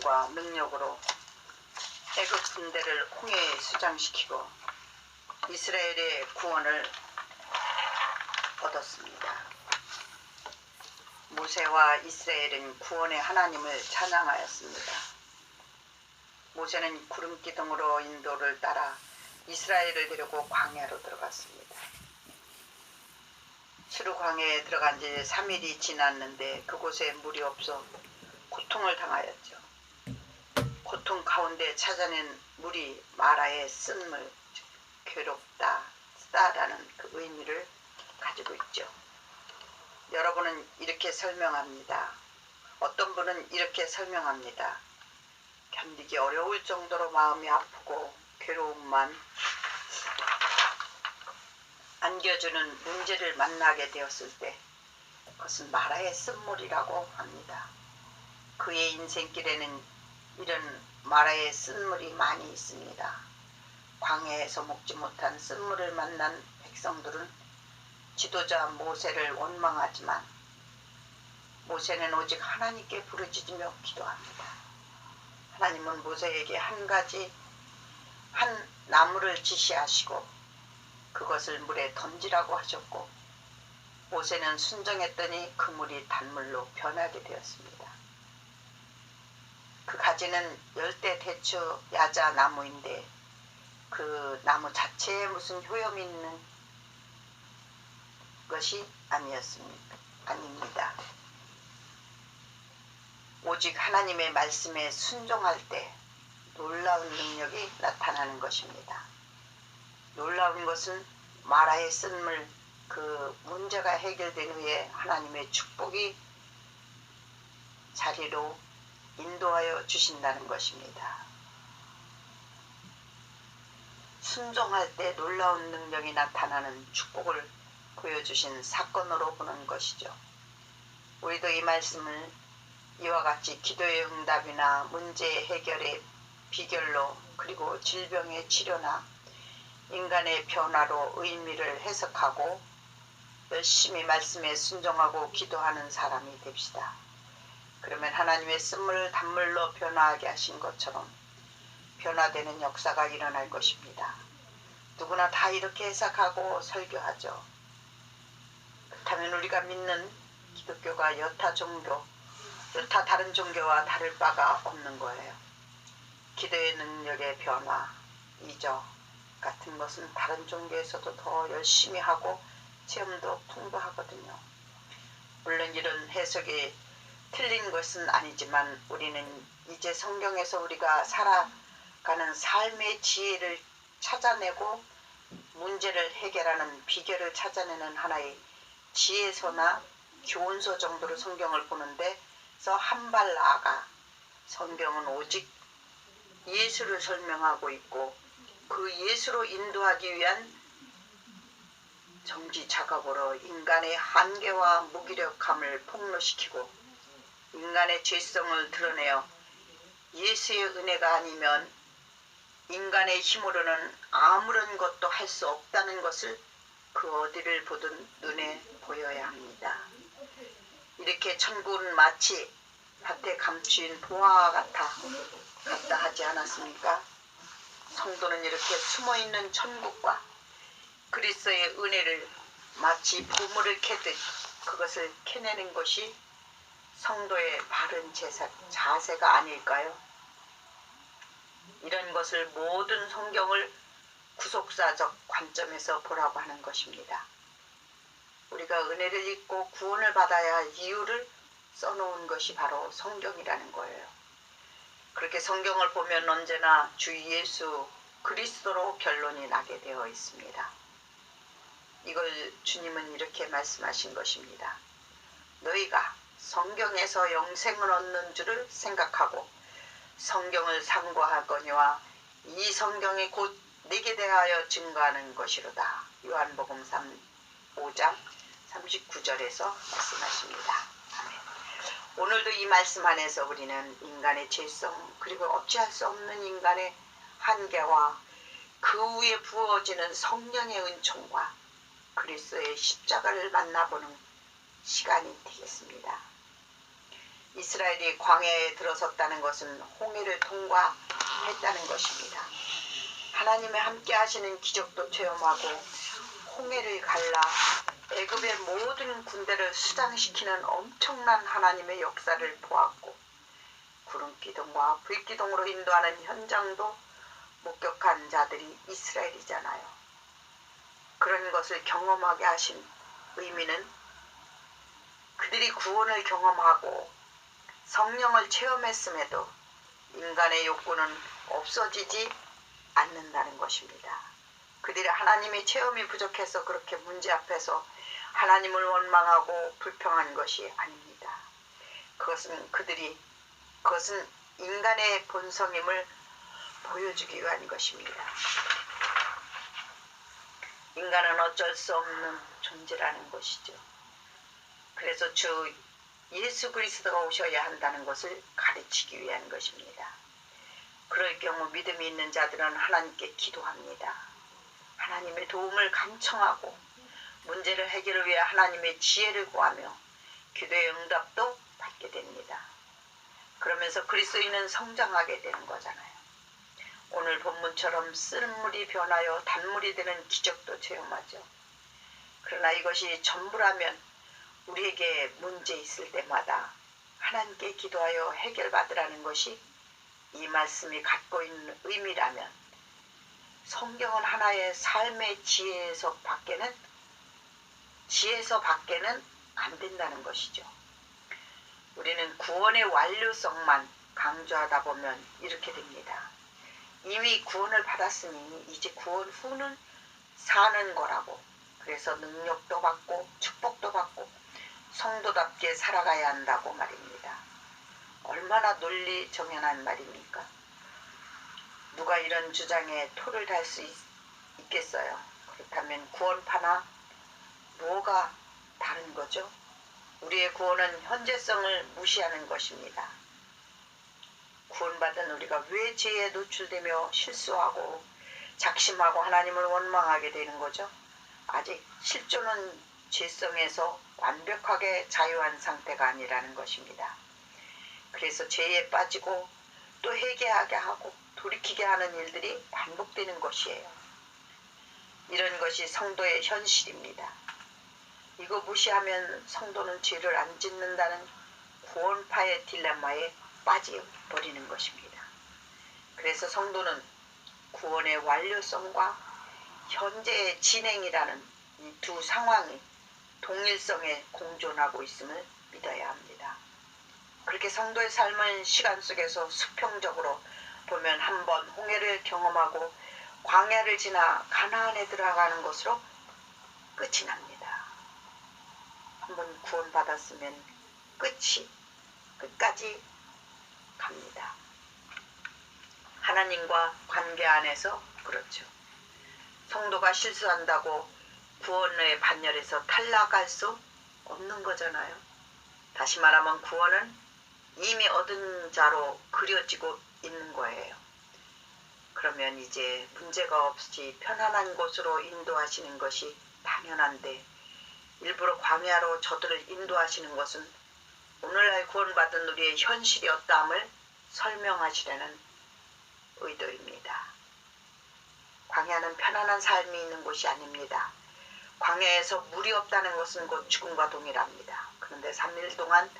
힘과 능력으로 애굽 군대를 홍해에 수장시키고 이스라엘의 구원을 얻었습니다. 모세와 이스라엘은 구원의 하나님을 찬양하였습니다. 모세는 구름기둥으로 인도를 따라 이스라엘을 데리고 광야로 들어갔습니다. 수르 광야에 들어간 지 3일이 지났는데 그곳에 물이 없어 고통을 당하였죠. 고통 가운데 찾아낸 물이 마라의 쓴물, 괴롭다, 쓰다라는 그 의미를 가지고 있죠. 여러분은 이렇게 설명합니다. 어떤 분은 이렇게 설명합니다. 견디기 어려울 정도로 마음이 아프고 괴로움만 안겨주는 문제를 만나게 되었을 때 그것은 마라의 쓴물이라고 합니다. 그의 인생길에는 이런 마라의 쓴물이 많이 있습니다. 광야에서 먹지 못한 쓴물을 만난 백성들은 지도자 모세를 원망하지만 모세는 오직 하나님께 부르짖으며 기도합니다. 하나님은 모세에게 한 나무를 지시하시고 그것을 물에 던지라고 하셨고 모세는 순종했더니 그 물이 단물로 변하게 되었습니다. 그 가지는 열대 대추 야자 나무인데 그 나무 자체에 무슨 효염이 있는 것이 아닙니다. 오직 하나님의 말씀에 순종할 때 놀라운 능력이 나타나는 것입니다. 놀라운 것은 마라의 쓴물 그 문제가 해결된 후에 하나님의 축복이 자리로 인도하여 주신다는 것입니다. 순종할 때 놀라운 능력이 나타나는 축복을 보여주신 사건으로 보는 것이죠. 우리도 이 말씀을 이와 같이 기도의 응답이나 문제 해결의 비결로 그리고 질병의 치료나 인간의 변화로 의미를 해석하고 열심히 말씀에 순종하고 기도하는 사람이 됩시다. 그러면 하나님의 쓴물을 단물로 변화하게 하신 것처럼 변화되는 역사가 일어날 것입니다. 누구나 다 이렇게 해석하고 설교하죠. 그렇다면 우리가 믿는 기독교가 여타 다른 종교와 다를 바가 없는 거예요. 기도의 능력의 변화, 이적 같은 것은 다른 종교에서도 더 열심히 하고 체험도 풍부하거든요. 물론 이런 해석이 틀린 것은 아니지만 우리는 이제 성경에서 우리가 살아가는 삶의 지혜를 찾아내고 문제를 해결하는 비결을 찾아내는 하나의 지혜서나 교훈서 정도로 성경을 보는데 한 발 나아가 성경은 오직 예수를 설명하고 있고 그 예수로 인도하기 위한 정지 작업으로 인간의 한계와 무기력함을 폭로시키고 인간의 죄성을 드러내어 예수의 은혜가 아니면 인간의 힘으로는 아무런 것도 할 수 없다는 것을 그 어디를 보든 눈에 보여야 합니다. 이렇게 천국은 마치 밭에 감추인 보화와 같다 하지 않았습니까? 성도는 이렇게 숨어있는 천국과 그리스도의 은혜를 마치 보물을 캐듯 그것을 캐내는 것이 성도의 바른 자세가 아닐까요? 이런 것을 모든 성경을 구속사적 관점에서 보라고 하는 것입니다. 우리가 은혜를 입고 구원을 받아야 할 이유를 써놓은 것이 바로 성경이라는 거예요. 그렇게 성경을 보면 언제나 주 예수 그리스도로 결론이 나게 되어 있습니다. 이걸 주님은 이렇게 말씀하신 것입니다. 너희가 성경에서 영생을 얻는 줄을 생각하고 성경을 상고하거니와 이 성경이 곧 내게 대하여 증거하는 것이로다. 요한복음 5장 39절에서 말씀하십니다. 아멘. 오늘도 이 말씀 안에서 우리는 인간의 죄성 그리고 어찌할 수 없는 인간의 한계와 그 위에 부어지는 성령의 은총과 그리스도의 십자가를 만나보는 시간이 되겠습니다. 이스라엘이 광야에 들어섰다는 것은 홍해를 통과했다는 것입니다. 하나님의 함께 하시는 기적도 체험하고 홍해를 갈라 애굽의 모든 군대를 수장시키는 엄청난 하나님의 역사를 보았고 구름기둥과 불기둥으로 인도하는 현장도 목격한 자들이 이스라엘이잖아요. 그런 것을 경험하게 하신 의미는 그들이 구원을 경험하고 성령을 체험했음에도 인간의 욕구는 없어지지 않는다는 것입니다. 그들이 하나님의 체험이 부족해서 그렇게 문제 앞에서 하나님을 원망하고 불평한 것이 아닙니다. 그것은 인간의 본성임을 보여주기 위한 것입니다. 인간은 어쩔 수 없는 존재라는 것이죠. 그래서 주 예수 그리스도가 오셔야 한다는 것을 가르치기 위한 것입니다. 그럴 경우 믿음이 있는 자들은 하나님께 기도합니다. 하나님의 도움을 간청하고 문제를 해결을 위해 하나님의 지혜를 구하며 기도의 응답도 받게 됩니다. 그러면서 그리스도인은 성장하게 되는 거잖아요. 오늘 본문처럼 쓰는 물이 변하여 단물이 되는 기적도 체험하죠. 그러나 이것이 전부라면 우리에게 문제 있을 때마다 하나님께 기도하여 해결받으라는 것이 이 말씀이 갖고 있는 의미라면 성경은 하나의 삶의 지혜에서 밖에는 안 된다는 것이죠. 우리는 구원의 완료성만 강조하다 보면 이렇게 됩니다. 이미 구원을 받았으니 이제 구원 후는 사는 거라고. 그래서 능력도 받고 축복도 받고 성도답게 살아가야 한다고 말입니다. 얼마나 논리정연한 말입니까? 누가 이런 주장에 토를 달 수 있겠어요? 그렇다면 구원파나 뭐가 다른 거죠? 우리의 구원은 현재성을 무시하는 것입니다. 구원받은 우리가 왜 죄에 노출되며 실수하고 작심하고 하나님을 원망하게 되는 거죠? 아직 실존은 죄성에서 완벽하게 자유한 상태가 아니라는 것입니다. 그래서 죄에 빠지고 또 회개하게 하고 돌이키게 하는 일들이 반복되는 것이에요. 이런 것이 성도의 현실입니다. 이거 무시하면 성도는 죄를 안 짓는다는 구원파의 딜레마에 빠져버리는 것입니다. 그래서 성도는 구원의 완료성과 현재의 진행이라는 이 두 상황이 동일성에 공존하고 있음을 믿어야 합니다. 그렇게 성도의 삶은 시간 속에서 수평적으로 보면 한번 홍해를 경험하고 광야를 지나 가나안에 들어가는 것으로 끝이 납니다. 한번 구원받았으면 끝까지 갑니다. 하나님과 관계 안에서 그렇죠. 성도가 실수한다고 구원의 반열에서 탈락할 수 없는 거잖아요. 다시 말하면 구원은 이미 얻은 자로 그려지고 있는 거예요. 그러면 이제 문제가 없이 편안한 곳으로 인도하시는 것이 당연한데 일부러 광야로 저들을 인도하시는 것은 오늘날 구원받은 우리의 현실이었다함을 설명하시려는 의도입니다. 광야는 편안한 삶이 있는 곳이 아닙니다. 광야에서 물이 없다는 것은 곧 죽음과 동일합니다. 그런데 3일 동안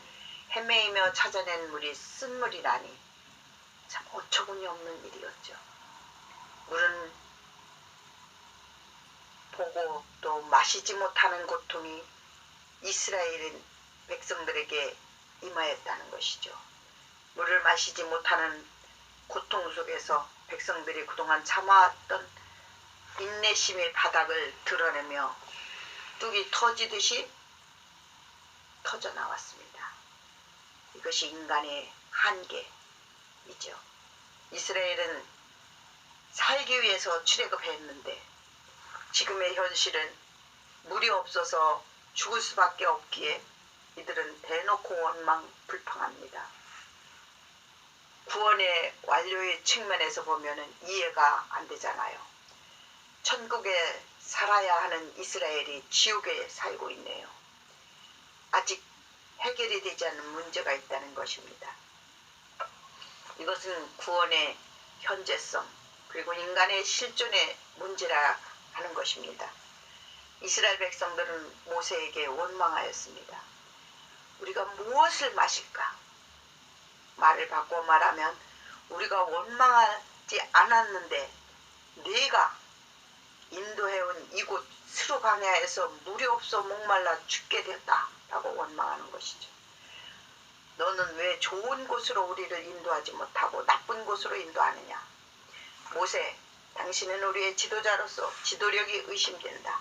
헤매이며 찾아낸 물이 쓴물이라니 참 어처구니 없는 일이었죠. 물은 보고 또 마시지 못하는 고통이 이스라엘 백성들에게 임하였다는 것이죠. 물을 마시지 못하는 고통 속에서 백성들이 그동안 참아왔던 인내심의 바닥을 드러내며 뚝이 터지듯이 터져나왔습니다. 이것이 인간의 한계이죠. 이스라엘은 살기 위해서 출애굽했는데 지금의 현실은 물이 없어서 죽을 수밖에 없기에 이들은 대놓고 원망 불평합니다. 구원의 완료의 측면에서 보면은 이해가 안 되잖아요. 천국에 살아야 하는 이스라엘이 지옥에 살고 있네요. 아직 해결이 되지 않는 문제가 있다는 것입니다. 이것은 구원의 현재성 그리고 인간의 실존의 문제라 하는 것입니다. 이스라엘 백성들은 모세에게 원망하였습니다. 우리가 무엇을 마실까? 말을 바꿔 말하면 우리가 원망하지 않았는데 네가 인도해온 이곳 스루 광야에서 물이 없어 목말라 죽게 됐다 라고 원망하는 것이죠. 너는 왜 좋은 곳으로 우리를 인도하지 못하고 나쁜 곳으로 인도하느냐. 모세, 당신은 우리의 지도자로서 지도력이 의심된다.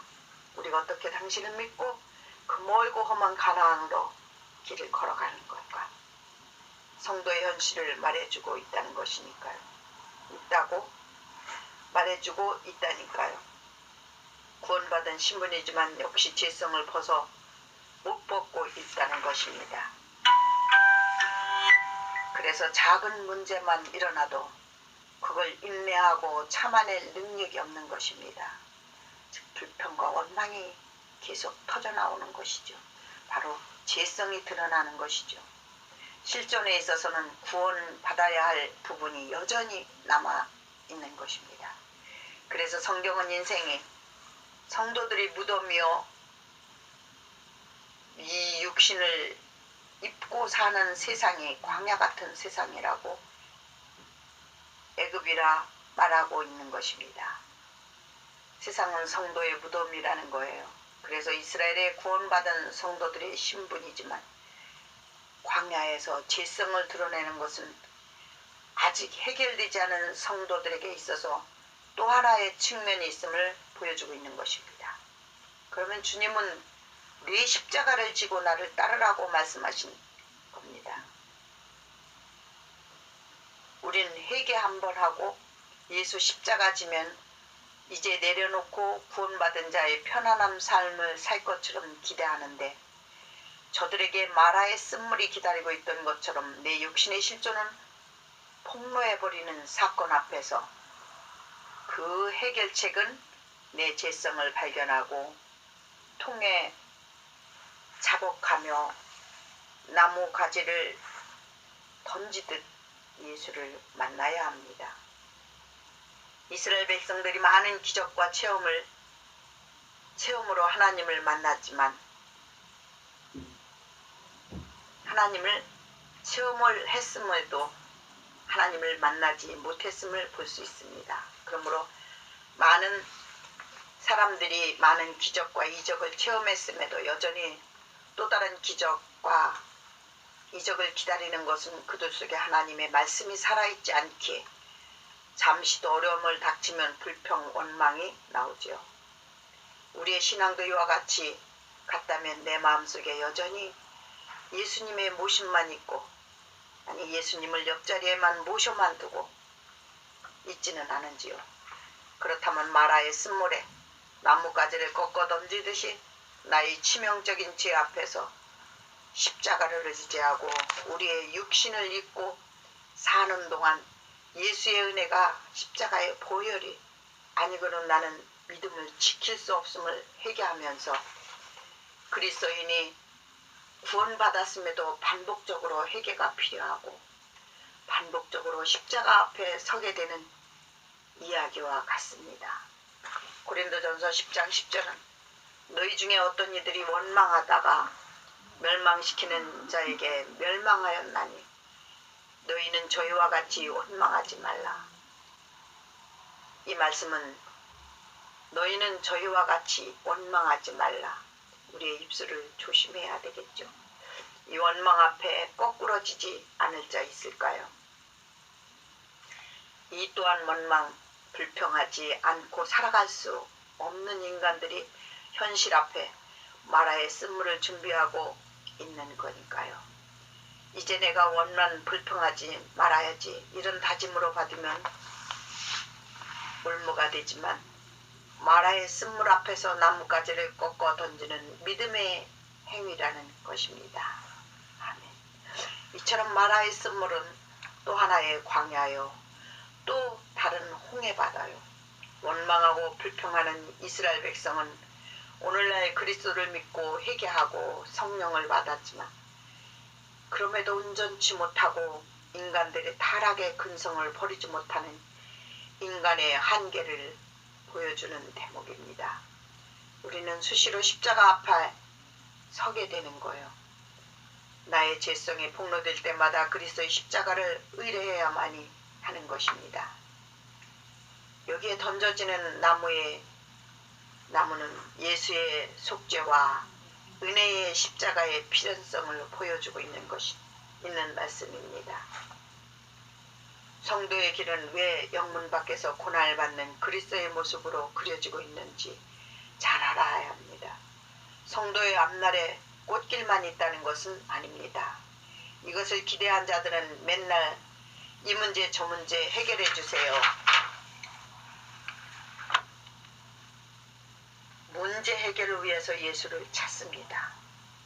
우리가 어떻게 당신을 믿고 그 멀고 험한 가나안으로 길을 걸어가는 걸까? 성도의 현실을 말해주고 있다는 것이니까요. 있다고 말해주고 있다니까요. 구원받은 신분이지만 역시 죄성을 벗어 못 벗고 있다는 것입니다. 그래서 작은 문제만 일어나도 그걸 인내하고 참아낼 능력이 없는 것입니다. 즉 불평과 원망이 계속 터져나오는 것이죠. 바로 죄성이 드러나는 것이죠. 실존에 있어서는 구원받아야 할 부분이 여전히 남아있는 것입니다. 그래서 성경은 인생이 성도들이 무덤이요 이 육신을 입고 사는 세상이 광야 같은 세상이라고 애굽이라 말하고 있는 것입니다. 세상은 성도의 무덤이라는 거예요. 그래서 이스라엘의 구원받은 성도들의 신분이지만 광야에서 죄성을 드러내는 것은 아직 해결되지 않은 성도들에게 있어서 또 하나의 측면이 있음을 보여주고 있는 것입니다. 그러면 주님은 네 십자가를 지고 나를 따르라고 말씀하신 겁니다. 우린 회개 한번 하고 예수 십자가 지면 이제 내려놓고 구원받은 자의 편안한 삶을 살 것처럼 기대하는데 저들에게 마라의 쓴물이 기다리고 있던 것처럼 내 육신의 실존은 폭로해버리는 사건 앞에서 그 해결책은 내 죄성을 발견하고 통에 자복하며 나무 가지를 던지듯 예수를 만나야 합니다. 이스라엘 백성들이 많은 기적과 체험으로 하나님을 만났지만 하나님을 체험을 했음에도 하나님을 만나지 못했음을 볼 수 있습니다. 그러므로 많은 사람들이 많은 기적과 이적을 체험했음에도 여전히 또 다른 기적과 이적을 기다리는 것은 그들 속에 하나님의 말씀이 살아있지 않기에 잠시도 어려움을 닥치면 불평, 원망이 나오죠. 우리의 신앙도 이와 같이 같다면 내 마음속에 여전히 예수님의 모심만 있고 아니 예수님을 옆자리에만 모셔만 두고 있지는 않은지요. 그렇다면 마라의 쓴물에 나뭇가지를 꺾어 던지듯이 나의 치명적인 죄 앞에서 십자가를 의지하고 우리의 육신을 입고 사는 동안 예수의 은혜가 십자가의 보혈이 아니고는 나는 믿음을 지킬 수 없음을 회개하면서 그리스도인이 구원받았음에도 반복적으로 회개가 필요하고 반복적으로 십자가 앞에 서게 되는 이야기와 같습니다. 고린도전서 10장 10절은 너희 중에 어떤 이들이 원망하다가 멸망시키는 자에게 멸망하였나니 너희는 저희와 같이 원망하지 말라. 이 말씀은 너희는 저희와 같이 원망하지 말라. 우리의 입술을 조심해야 되겠죠. 이 원망 앞에 거꾸러지지 않을 자 있을까요? 이 또한 원망, 불평하지 않고 살아갈 수 없는 인간들이 현실 앞에 마라의 쓴물을 준비하고 있는 거니까요. 이제 내가 원만 불평하지 말아야지 이런 다짐으로 받으면 올무가 되지만 마라의 쓴물 앞에서 나뭇가지를 꺾어 던지는 믿음의 행위라는 것입니다. 아멘. 이처럼 마라의 쓴물은 또 하나의 광야요 또 다른 홍해바다요. 원망하고 불평하는 이스라엘 백성은 오늘날 그리스도를 믿고 회개하고 성령을 받았지만 그럼에도 온전치 못하고 인간들의 타락의 근성을 버리지 못하는 인간의 한계를 보여주는 대목입니다. 우리는 수시로 십자가 앞에 서게 되는 거예요. 나의 죄성이 폭로될 때마다 그리스도의 십자가를 의뢰해야만이 하는 것입니다. 여기에 던져지는 나무는 예수의 속죄와 은혜의 십자가의 필연성을 보여주고 있는 말씀입니다. 성도의 길은 왜 영문 밖에서 고난을 받는 그리스도의 모습으로 그려지고 있는지 잘 알아야 합니다. 성도의 앞날에 꽃길만 있다는 것은 아닙니다. 이것을 기대한 자들은 맨날 이 문제 저 문제 해결해 주세요. 문제 해결을 위해서 예수를 찾습니다.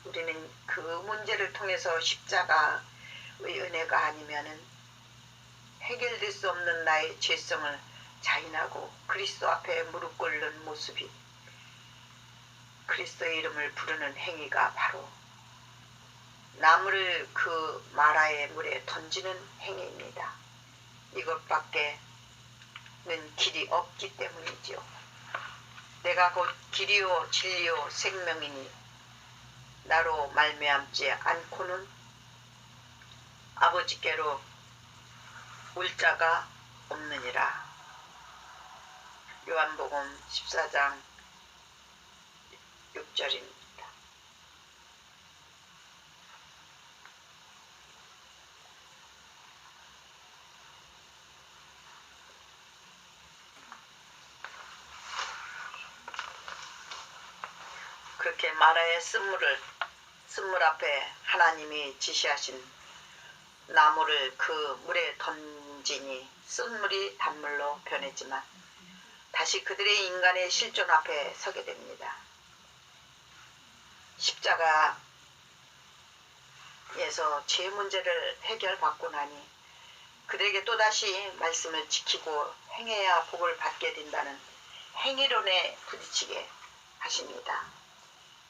우리는 그 문제를 통해서 십자가의 은혜가 아니면은 해결될 수 없는 나의 죄성을 자인하고 그리스도 앞에 무릎 꿇는 모습이 그리스도의 이름을 부르는 행위가 바로 나무를 그 마라의 물에 던지는 행위입니다. 이것밖에는 길이 없기 때문이지요. 내가 곧 길이요 진리요 생명이니 나로 말미암지 않고는 아버지께로 올 자가 없느니라. 요한복음 14장 6절입니다. 그렇게 마라의 쓴물 앞에 하나님이 지시하신 나무를 그 물에 던지니 쓴물이 단물로 변했지만 다시 그들의 인간의 실존 앞에 서게 됩니다. 십자가에서 죄 문제를 해결받고 나니 그들에게 또다시 말씀을 지키고 행해야 복을 받게 된다는 행위론에 부딪히게 하십니다.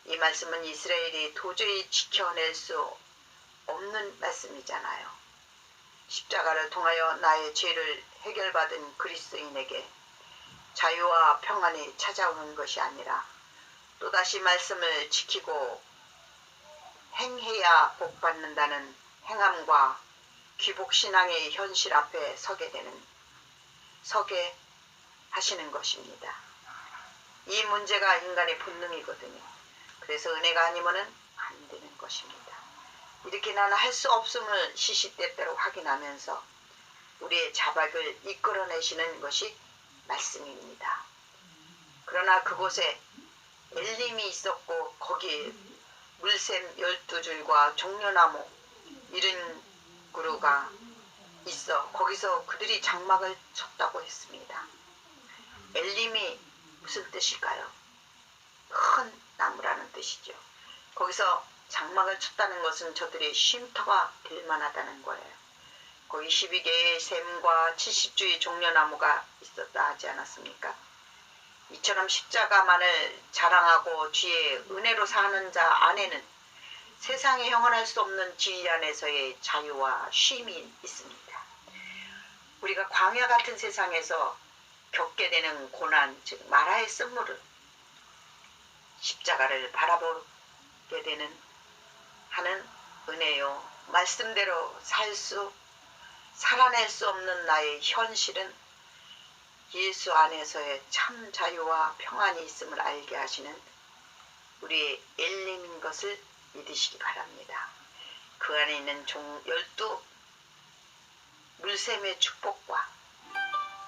이 말씀은 이스라엘이 도저히 지켜낼 수 없는 말씀이잖아요. 십자가를 통하여 나의 죄를 해결받은 그리스도인에게 자유와 평안이 찾아오는 것이 아니라 또다시 말씀을 지키고 행해야 복받는다는 행함과 귀복신앙의 현실 앞에 서게 하시는 것입니다. 이 문제가 인간의 본능이거든요. 그래서 은혜가 아니면은 안 되는 것입니다. 이렇게 나는 할 수 없음을 시시때때로 확인하면서 우리의 자박을 이끌어내시는 것이 말씀입니다. 그러나 그곳에 엘림이 있었고 거기에 물샘 12줄과 종려나무 70그루가 있어 거기서 그들이 장막을 쳤다고 했습니다. 엘림이 무슨 뜻일까요? 큰 나무라는 뜻이죠. 거기서 장막을 쳤다는 것은 저들의 쉼터가 될 만하다는 거예요. 거기 12개의 샘과 70주의 종려나무가 있었다 하지 않았습니까? 이처럼 십자가만을 자랑하고 뒤에 은혜로 사는 자 안에는 세상에 형언할 수 없는 진리 안에서의 자유와 쉼이 있습니다. 우리가 광야 같은 세상에서 겪게 되는 고난, 즉 마라의 쓴물을 십자가를 바라보게 되는 하는 은혜요. 말씀대로 살아낼 수 없는 나의 현실은 예수 안에서의 참 자유와 평안이 있음을 알게 하시는 우리의 엘림인 것을 믿으시기 바랍니다. 그 안에 있는 12 물샘의 축복과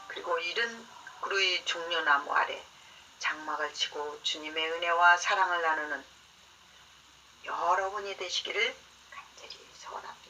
그리고 70그루의 종려나무 아래 장막을 치고 주님의 은혜와 사랑을 나누는 여러분이 되시기를 간절히 소원합니다.